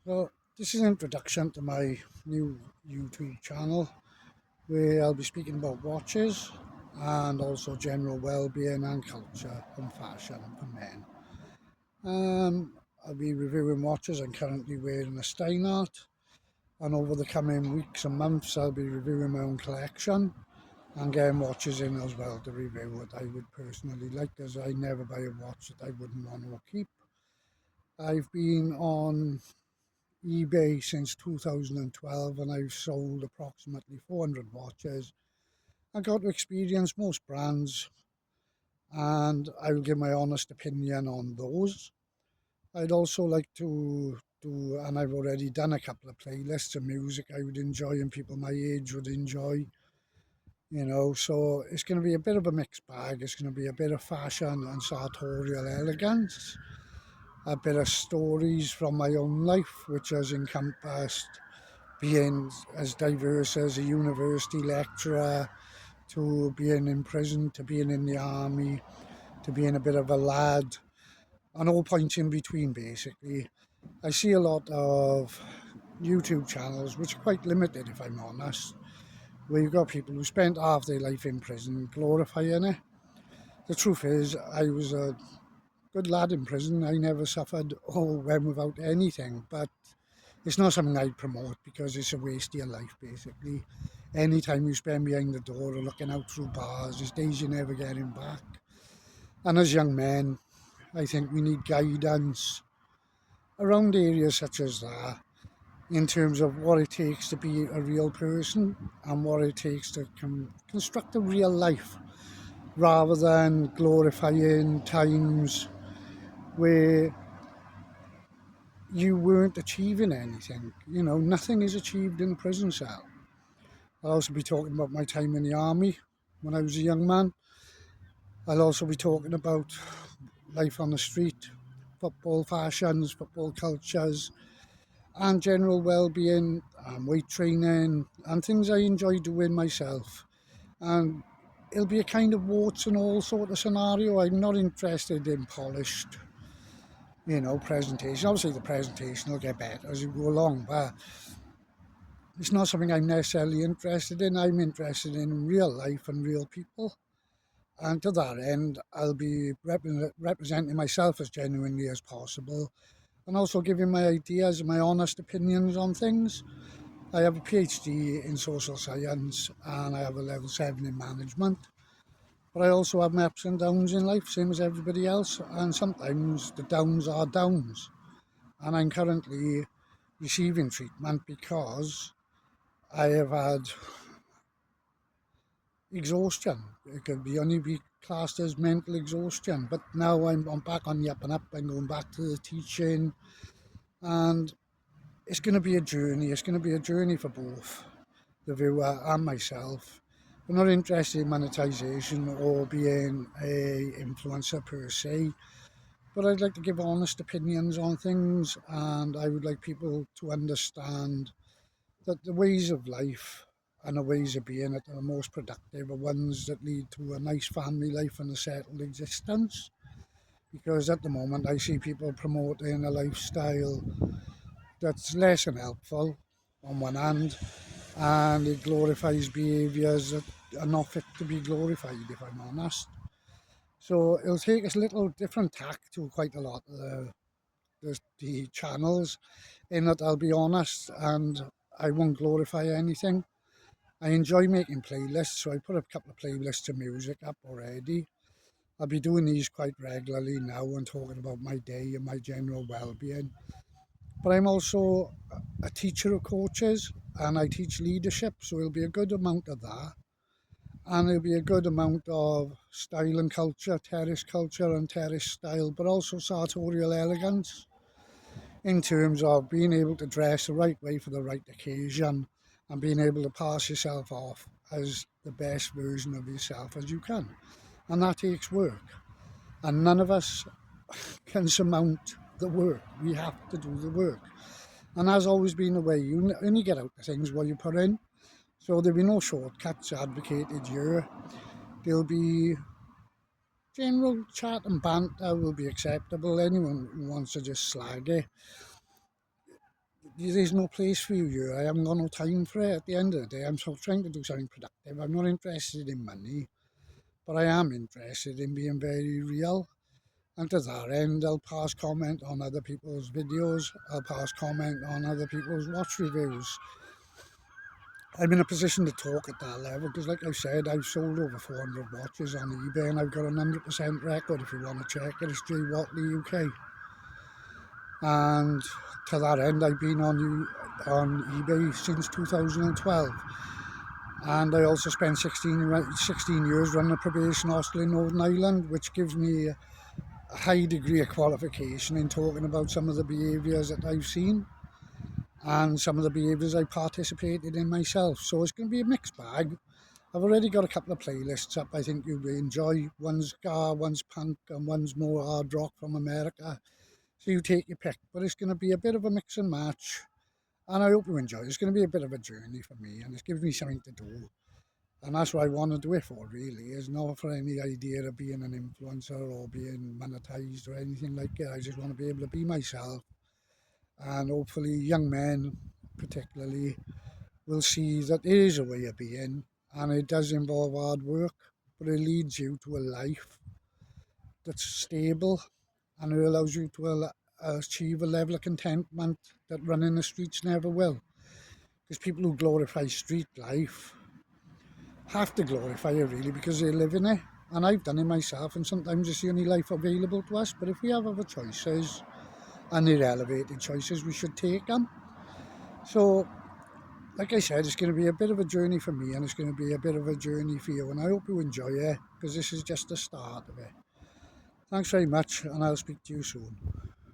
Well, this is an introduction to my new YouTube channel where I'll be speaking about watches and also general well-being and culture and fashion for men. I'll be reviewing watches. I'm currently wearing a Steinart, and over the coming weeks and months I'll be reviewing my own collection and getting watches in as well to review what I would personally like, as I never buy a watch that I wouldn't want to keep. I've been on eBay since 2012 and I've sold approximately 400 watches. I got to experience most brands and I will give my honest opinion on those. I'd also like to do, and I've already done a couple of playlists of music I would enjoy and people my age would enjoy, so it's going to be a bit of a mixed bag. It's going to be a bit of fashion and sartorial elegance, a bit of stories from my own life, which has encompassed being as diverse as a university lecturer, to being in prison, to being in the army, to being a bit of a lad, and all points in between, basically. I see a lot of YouTube channels, which are quite limited, if I'm honest, where you've got people who spent half their life in prison glorifying it. The truth is, I was a good lad in prison. I never suffered or went without anything, but it's not something I'd promote because it's a waste of your life, basically. Any time you spend behind the door or looking out through bars, there's days you're never getting back. And as young men, I think we need guidance around areas such as that in terms of what it takes to be a real person and what it takes to construct a real life rather than glorifying times where you weren't achieving anything. Nothing is achieved in a prison cell. I'll also be talking about my time in the army when I was a young man. I'll also be talking about life on the street, football fashions, football cultures, and general well-being, weight training, and things I enjoy doing myself. And it'll be a kind of warts and all sort of scenario. I'm not interested in polished, presentation. Obviously, the presentation will get better as you go along, but it's not something I'm necessarily interested in. I'm interested in real life and real people. And to that end, I'll be representing myself as genuinely as possible and also giving my ideas and my honest opinions on things. I have a PhD in social science and I have a level 7 in management. But I also have my ups and downs in life, same as everybody else. And sometimes the downs are downs. And I'm currently receiving treatment because I have had exhaustion. It could be only be classed as mental exhaustion. But now I'm back on the up and up. I'm going back to the teaching. And it's going to be a journey. It's going to be a journey for both the viewer and myself. I'm not interested in monetization or being a influencer per se, but I'd like to give honest opinions on things, and I would like people to understand that the ways of life and the ways of being that are most productive are ones that lead to a nice family life and a settled existence. Because at the moment, I see people promoting a lifestyle that's less than helpful on one hand, and it glorifies behaviours that are not fit to be glorified, if I'm honest. So it'll take us a little different tack to quite a lot of the channels, in that I'll be honest and I won't glorify anything. I enjoy making playlists, so I put a couple of playlists of music up already. I'll be doing these quite regularly now and talking about my day and my general well-being. But I'm also a teacher of coaches and I teach leadership, so it'll be a good amount of that. And there'll be a good amount of style and culture, terrace culture and terrace style, but also sartorial elegance in terms of being able to dress the right way for the right occasion and being able to pass yourself off as the best version of yourself as you can. And that takes work. And none of us can surmount the work. We have to do the work. And that's always been the way. You only get out the things what you put in. So there'll be no shortcuts advocated here. There'll be general chat and banter will be acceptable. Anyone who wants to just slag it, there's no place for you here. I haven't got no time for it. At the end of the day, I'm sort of trying to do something productive. I'm not interested in money, but I am interested in being very real. And to that end, I'll pass comment on other people's videos. I'll pass comment on other people's watch reviews. I'm in a position to talk at that level because, like I said, I've sold over 400 watches on eBay and I've got an 100% record if you want to check it. It's J Watley UK. And to that end, I've been on eBay since 2012. And I also spent 16 years running a probation hostel in Northern Ireland, which gives me a high degree of qualification in talking about some of the behaviours that I've seen and some of the behaviours I participated in myself. So it's going to be a mixed bag. I've already got a couple of playlists up I think you'll enjoy. One's ska, one's punk, and one's more hard rock from America. So you take your pick. But it's going to be a bit of a mix and match. And I hope you enjoy it. It's going to be a bit of a journey for me, and it's given me something to do. And that's what I want to do it for, really. It's not for any idea of being an influencer or being monetized or anything like that. I just want to be able to be myself. And hopefully young men, particularly, will see that there is a way of being, and it does involve hard work, but it leads you to a life that's stable, and it allows you to achieve a level of contentment that running the streets never will. Because people who glorify street life have to glorify it really because they live in it. And I've done it myself, and sometimes it's the only life available to us. But if we have other choices, and they're elevated choices, we should take them. So, like I said, it's going to be a bit of a journey for me, and it's going to be a bit of a journey for you. And I hope you enjoy it, because this is just the start of it. Thanks very much, and I'll speak to you soon.